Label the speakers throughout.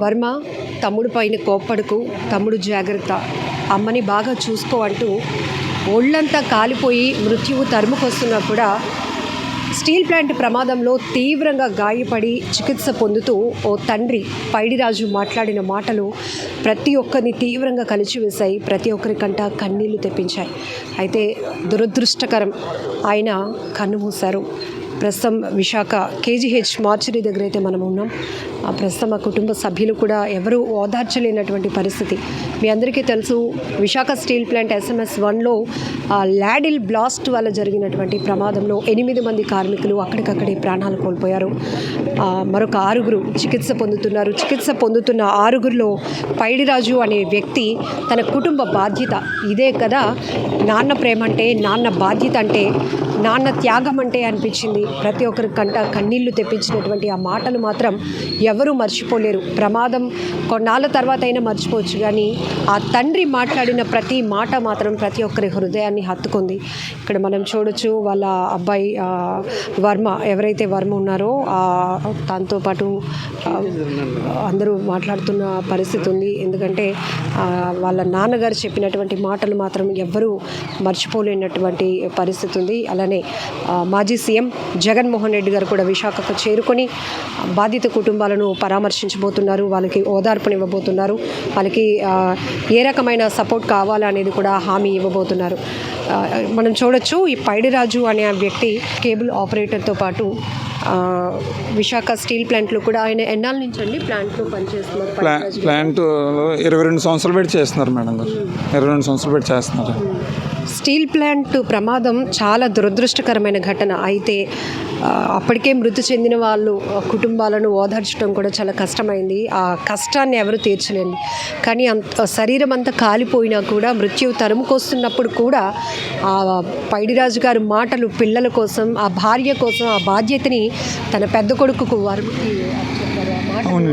Speaker 1: వర్మ తమ్ముడు పైన కోప్పడుకు, తమ్ముడు జాగ్రత్త, అమ్మని బాగా చూసుకో అంటూ ఒళ్ళంతా కాలిపోయి మృత్యువు తరుముకొస్తున్నా కూడా స్టీల్ ప్లాంట్ ప్రమాదంలో తీవ్రంగా గాయపడి చికిత్స పొందుతూ ఓ తండ్రి పైడిరాజు మాట్లాడిన మాటలు ప్రతి ఒక్కరిని తీవ్రంగా కలిచివేశాయి, ప్రతి ఒక్కరి కంట కన్నీళ్లు తెప్పించాయి. అయితే దురదృష్టకరం, ఆయన కన్నుమూశారు. ప్రస్తుతం విశాఖ KGH మార్చరీ దగ్గర అయితే మనం ఉన్నాం. ప్రస్తుతం ఆ కుటుంబ సభ్యులు కూడా ఎవరూ ఓదార్చలేనటువంటి పరిస్థితి. మీ అందరికీ తెలుసు, విశాఖ స్టీల్ ప్లాంట్ SMS 1లో ల్యాడిల్ బ్లాస్ట్ వల్ల జరిగినటువంటి ప్రమాదంలో 8 మంది కార్మికులు అక్కడికక్కడే ప్రాణాలు కోల్పోయారు. మరొక 6 చికిత్స పొందుతున్నారు. చికిత్స పొందుతున్న 6లో పైడిరాజు అనే వ్యక్తి తన కుటుంబ బాధ్యత ఇదే కదా, నాన్న ప్రేమ అంటే, నాన్న బాధ్యత అంటే, నాన్న త్యాగం అంటే అనిపించింది. ప్రతి ఒక్కరి కంట కన్నీళ్లు తెప్పించినటువంటి ఆ మాటలు మాత్రం ఎవరూ మర్చిపోలేరు. ప్రమాదం కొన్నాళ్ళ తర్వాత అయినా మర్చిపోవచ్చు, కానీ ఆ తండ్రి మాట్లాడిన ప్రతి మాట మాత్రం ప్రతి ఒక్కరి హృదయాన్ని హత్తుకుంది. ఇక్కడ మనం చూడొచ్చు, వాళ్ళ అబ్బాయి వర్మ, ఎవరైతే వర్మ ఉన్నారో దాంతో పాటు అందరూ మాట్లాడుతున్న పరిస్థితి ఉంది. ఎందుకంటే వాళ్ళ నాన్నగారు చెప్పినటువంటి మాటలు మాత్రం ఎవ్వరూ మర్చిపోలేనటువంటి పరిస్థితి ఉంది. అలానే మాజీ సీఎం జగన్మోహన్ రెడ్డి గారు కూడా విశాఖకు చేరుకొని బాధిత కుటుంబాలను పరామర్శించబోతున్నారు. వాళ్ళకి ఓదార్పునివ్వబోతున్నారు. వాళ్ళకి ఏ రకమైన సపోర్ట్ కావాలనేది కూడా హామీ ఇవ్వబోతున్నారు. మనం చూడొచ్చు, ఈ పైడిరాజు అనే వ్యక్తి కేబుల్ ఆపరేటర్తో పాటు విశాఖ స్టీల్ ప్లాంట్లో కూడా ఆయన ఎన్నాళ్ళ నుంచి అండి ప్లాంట్లో పనిచేస్తున్నారు?
Speaker 2: ప్లాంట్లో 22 సంవత్సరాలు పెట్టి చేస్తున్నారు మేడం గారు. 22 సంవత్సరాలు పెట్టి చేస్తున్నారు.
Speaker 1: స్టీల్ ప్లాంట్ ప్రమాదం చాలా దురదృష్టకరమైన ఘటన. అయితే అప్పటికే మృతి చెందిన వాళ్ళు కుటుంబాలను ఓదార్చడం కూడా చాలా కష్టమైంది. ఆ కష్టాన్ని ఎవరు తీర్చలేండి. కానీ శరీరం అంతా కాలిపోయినా కూడా మృత్యువు తరుముకొస్తున్నప్పుడు కూడా ఆ పైడిరాజు గారు మాటలు పిల్లల కోసం, ఆ భార్య కోసం, ఆ బాధ్యతని తన పెద్ద కొడుకుకు వారికి
Speaker 2: అవును,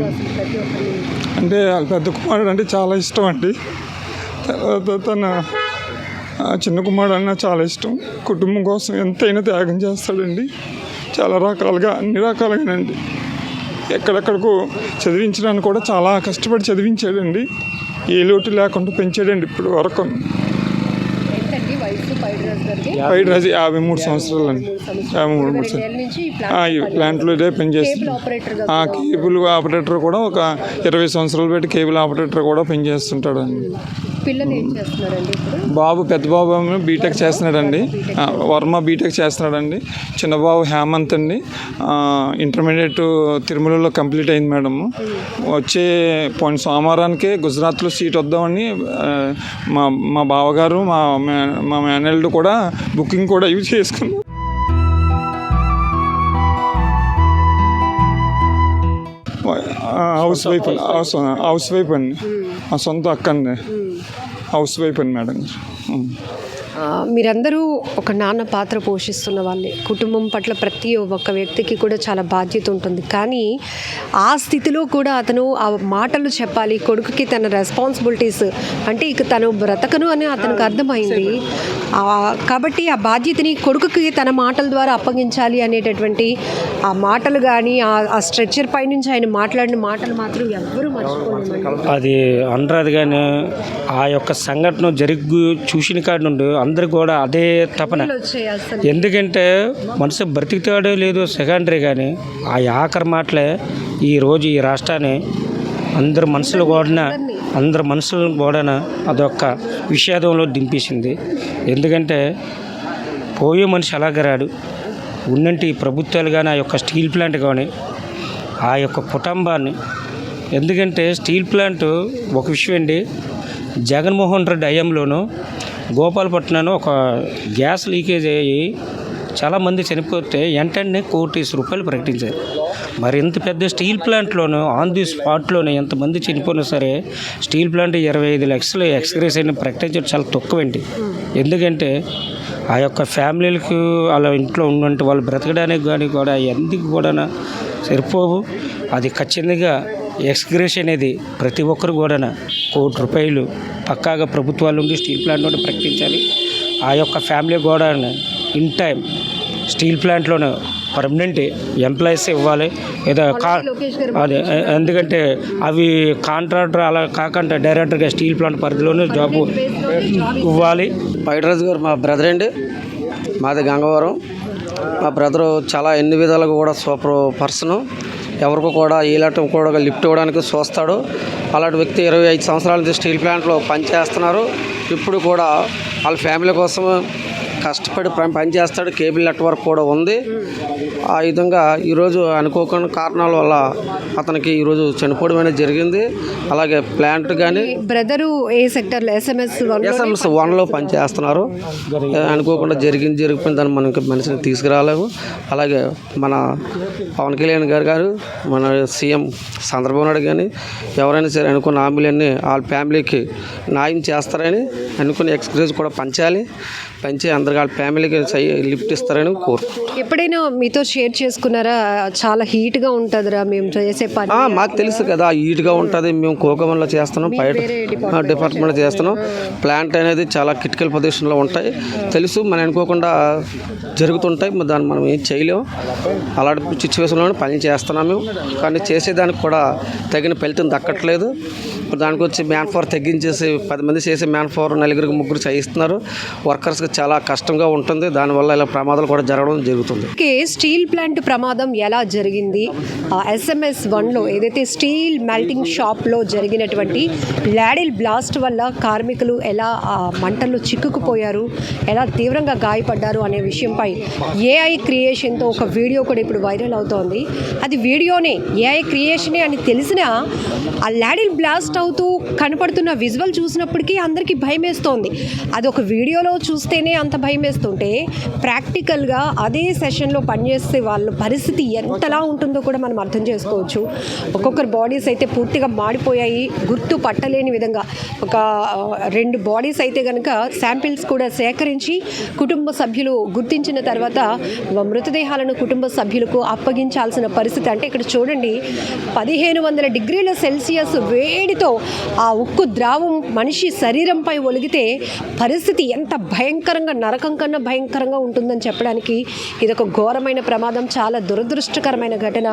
Speaker 2: అంటే పెద్ద కుమారుడు అంటే చాలా ఇష్టం అండి. తన చిన్న కుమారుడు అన్న చాలా ఇష్టం. కుటుంబం కోసం ఎంతైనా త్యాగం చేస్తాడండి. చాలా రకాలుగా, అన్ని రకాలుగానండి. ఎక్కడెక్కడికో చదివించడానికి కూడా చాలా కష్టపడి చదివించాడండి. ఏ లోటు లేకుండా పెంచాడండి ఇప్పుడు వరకు. పైడిరాజు 53 సంవత్సరాలు అండి. 53 సంవత్సరాలు ఈ ప్లాంట్లో ఇదే పనిచేస్తున్నాడు. కేబుల్ ఆపరేటర్ కూడా ఒక 20 సంవత్సరాలు పెట్టి కేబుల్ ఆపరేటర్ కూడా పనిచేస్తుంటాడండి. బాబు, పెద్ద బాబు బీటెక్ చేస్తున్నాడండి. వర్మ బీటెక్ చేస్తున్నాడండి. చిన్న బాబు హేమంత్ అండి ఇంటర్మీడియట్ తిరుమలలో కంప్లీట్ అయింది మేడం. వచ్చే పోయిన సోమవారానికి గుజరాత్లో సీట్ వద్దామని మా బావగారు, మా మేనల్డ్ కూడా బుకింగ్ కూడా ఇవి చేసుకున్నాం. హౌస్ వైఫ్ అండి. మా సొంత అక్క అండి, హౌస్ వైఫ్ అండి మేడం.
Speaker 1: మీరందరూ ఒక నాన్న పాత్ర పోషిస్తున్న వాళ్ళే. కుటుంబం పట్ల ప్రతి ఒక్క వ్యక్తికి కూడా చాలా బాధ్యత ఉంటుంది. కానీ ఆ స్థితిలో కూడా అతను ఆ మాటలు చెప్పాలి కొడుకుకి, తన రెస్పాన్సిబిలిటీస్ అంటే ఇక తను బ్రతకను అని అతనికి అర్థమైంది. కాబట్టి ఆ బాధ్యతని కొడుకుకి తన మాటల ద్వారా అప్పగించాలి అనేటటువంటి ఆ మాటలు కానీ, ఆ స్ట్రెచ్చర్ పై నుంచి ఆయన మాట్లాడిన మాటలు మాత్రం ఎవ్వరూ మర్చిపోలేదు.
Speaker 3: అది అనరాదు. కానీ ఆ యొక్క సంఘటన చూసిన కాడి నుండి అందరికి కూడా అదే తపన. ఎందుకంటే మనసు బ్రతికితాడో లేదో సెకండరీ, కానీ ఆ ఆఖరి మాటలే ఈరోజు ఈ రాష్ట్రాన్ని అందరి మనసులు కూడా అదొక్క విషాదంలో దింపేసింది. ఎందుకంటే పోయే మనిషి అలాగరాడు. ఉన్నంటి ప్రభుత్వాలు కానీ, ఆ యొక్క స్టీల్ ప్లాంట్ కానీ, ఆ యొక్క కుటుంబాన్ని. ఎందుకంటే స్టీల్ ప్లాంట్ ఒక విషయం అండి, జగన్మోహన్ రెడ్డి హయాంలోనూ గోపాలపట్నంలో ఒక గ్యాస్ లీకేజ్ అయ్యి చాలామంది చనిపోతే వెంటనే ₹1,00,00,000 ప్రకటించారు. మరి ఇంత పెద్ద స్టీల్ ప్లాంట్లోనూ ఆన్ ది స్పాట్లోనే ఎంతమంది చనిపోయినా సరే స్టీల్ ప్లాంట్ 25 లక్షలు ఎక్స్గ్రేషన్ ప్రకటించడం చాలా తక్కువండి. ఎందుకంటే ఆ యొక్క ఫ్యామిలీలకు అలా ఇంట్లో ఉన్నట్టు వాళ్ళు బ్రతకడానికి కానీ కూడా ఎందుకు కూడా సరిపోవు. అది ఖచ్చితంగా ఎక్స్గ్రేషన్ అనేది ప్రతి ఒక్కరు కూడా ₹1,00,00,000 పక్కాగా ప్రభుత్వాల నుండి స్టీల్ ప్లాంట్ నుండి ప్రకటించాలి. ఆ యొక్క ఫ్యామిలీ కూడా ఇన్ టైం స్టీల్ ప్లాంట్లోనే పర్మనెంట్ ఎంప్లాయీస్ ఇవ్వాలి ఏదో అదే ఎందుకంటే అవి కాంట్రాక్టర్ అలా కాకుండా డైరెక్టర్గా స్టీల్ ప్లాంట్ పరిధిలోనే జాబు ఇవ్వాలి.
Speaker 4: పైడిరాజు గారు మా బ్రదర్ అండి, మాది గంగవరం. మా బ్రదరు చాలా ఎన్ని విధాలుగా కూడా సూపర్ పర్సను, ఎవరికి కూడా ఈలాటం కూడా లిఫ్ట్ ఇవ్వడానికి చూస్తాడు. అలాంటి వ్యక్తి 25 సంవత్సరాల నుంచి స్టీల్ ప్లాంట్లో పనిచేస్తున్నారు. ఇప్పుడు కూడా వాళ్ళ ఫ్యామిలీ కోసం కష్టపడి పనిచేస్తాడు. కేబుల్ నెట్వర్క్ కూడా ఉంది. ఆ విధంగా ఈరోజు అనుకోకుండా కారణాల వల్ల అతనికి ఈరోజు చనిపోవడం అనేది జరిగింది. అలాగే ప్లాంట్ కానీ
Speaker 1: బ్రదరు ఏ సెక్టర్లో SMS
Speaker 4: 1లో పనిచేస్తున్నారు. అనుకోకుండా జరిగిపోయింది, దాన్ని మనకి మనిషిని తీసుకురాలేము. అలాగే మన పవన్ కళ్యాణ్ గారు మన సీఎం చంద్రబాబు నాయుడు కానీ ఎవరైనా సరే అనుకున్న హామీలన్నీ వాళ్ళ ఫ్యామిలీకి న్యాయం చేస్తారని అనుకుని ఎక్స్క్యూజ్ కూడా పంచి అందరికి వాళ్ళ ఫ్యామిలీకి లిఫ్ట్ ఇస్తారని కోరుకుంటున్నాను.
Speaker 1: ఎప్పుడైనా మీతో షేర్ చేసుకున్నారా? చాలా హీట్గా ఉంటుందిరా మేము చేసే పని.
Speaker 4: మాకు తెలుసు కదా, హీట్గా ఉంటుంది. మేము కోకమంలో చేస్తున్నాం, బయట డిపార్ట్మెంట్లో చేస్తున్నాం. ప్లాంట్ అనేది చాలా క్రిటికల్ పొజిషన్లో ఉంటాయి, తెలుసు. మనం అనుకోకుండా జరుగుతుంటాయి, దాన్ని మనం ఏం చేయలేము. అలాంటి సిచ్యువేషన్లో పని చేస్తున్నాం మేము. కానీ చేసేదానికి కూడా తగిన ఫలితం దక్కట్లేదు. దానికి వచ్చి మ్యాన్ పవర్ తగ్గించేసి 10 మంది చేసే మ్యాన్ పవర్ 4-3 చేయిస్తున్నారు. వర్కర్స్కి చాలా కష్టంగా ఉంటుంది. దానివల్ల ఇలా ప్రమాదాలు కూడా జరగడం జరుగుతుంది.
Speaker 1: స్టీల్ ప్లాంట్ ప్రమాదం ఎలా జరిగింది? SMS 1లో ఏదైతే స్టీల్ మెల్టింగ్ షాప్లో జరిగినటువంటి లాడిల్ బ్లాస్ట్ వల్ల కార్మికులు ఎలా మంటల్లో చిక్కుకుపోయారు, ఎలా తీవ్రంగా గాయపడ్డారు అనే విషయంపై AI క్రియేషన్తో ఒక వీడియో కూడా ఇప్పుడు వైరల్ అవుతోంది. అది వీడియోనే, AI క్రియేషనే అని తెలిసినా ఆ లాడిల్ బ్లాస్ట్ అవుతూ కనపడుతున్న విజువల్ చూసినప్పటికీ అందరికీ భయం వేస్తోంది. అది ఒక వీడియోలో చూస్తేనే అంత భయం వేస్తుంటే ప్రాక్టికల్గా అదే సెషన్లో పనిచేసే వాళ్ళ పరిస్థితి ఎంతలా ఉంటుందో కూడా మనం అర్థం చేసుకోవచ్చు. ఒక్కొక్కరు బాడీస్ అయితే పూర్తిగా మాడిపోయాయి, గుర్తు పట్టలేని విధంగా. ఒక 2 బాడీస్ అయితే కనుక శాంపిల్స్ కూడా సేకరించి కుటుంబ సభ్యులు గుర్తించిన తర్వాత మృతదేహాలను కుటుంబ సభ్యులకు అప్పగించాల్సిన పరిస్థితి. అంటే ఇక్కడ చూడండి, 1500 డిగ్రీల సెల్సియస్ వేడితో ఆ ఉక్కు ద్రావం మనిషి శరీరంపై ఒలిగితే పరిస్థితి ఎంత భయంకరంగా, నరకం కన్నా భయంకరంగా ఉంటుందని చెప్పడానికి ఇదొక ఘోరమైన ప్రమాదం. చాలా దురదృష్టకరమైన ఘటన.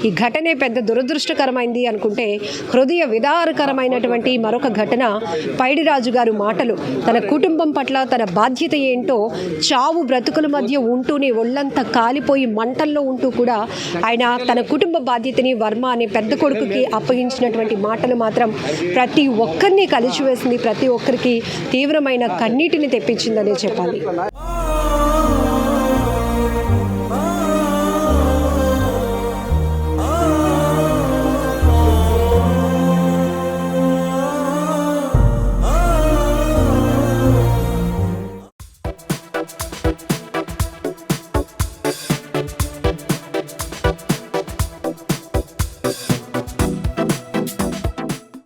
Speaker 1: ఈ ఘటనే పెద్ద దురదృష్టకరమైంది అనుకుంటే హృదయ విదారకరమైనటువంటి మరొక ఘటన పైడిరాజు గారు మాటలు. తన కుటుంబం పట్ల తన బాధ్యత ఏంటో, చావు బ్రతుకుల మధ్య ఉంటూనే ఒళ్ళంతా కాలిపోయి మంటల్లో ఉంటూ కూడా ఆయన తన కుటుంబ బాధ్యతని వర్మ అనే పెద్ద కొడుకుకి అప్పగించినటువంటి మాటలు మాత్రం ప్రతి ఒక్కరిని కలిసివేసింది, ప్రతి ఒక్కరికి తీవ్రమైన కన్నీటిని తెప్పించిందనే చెప్పాలి.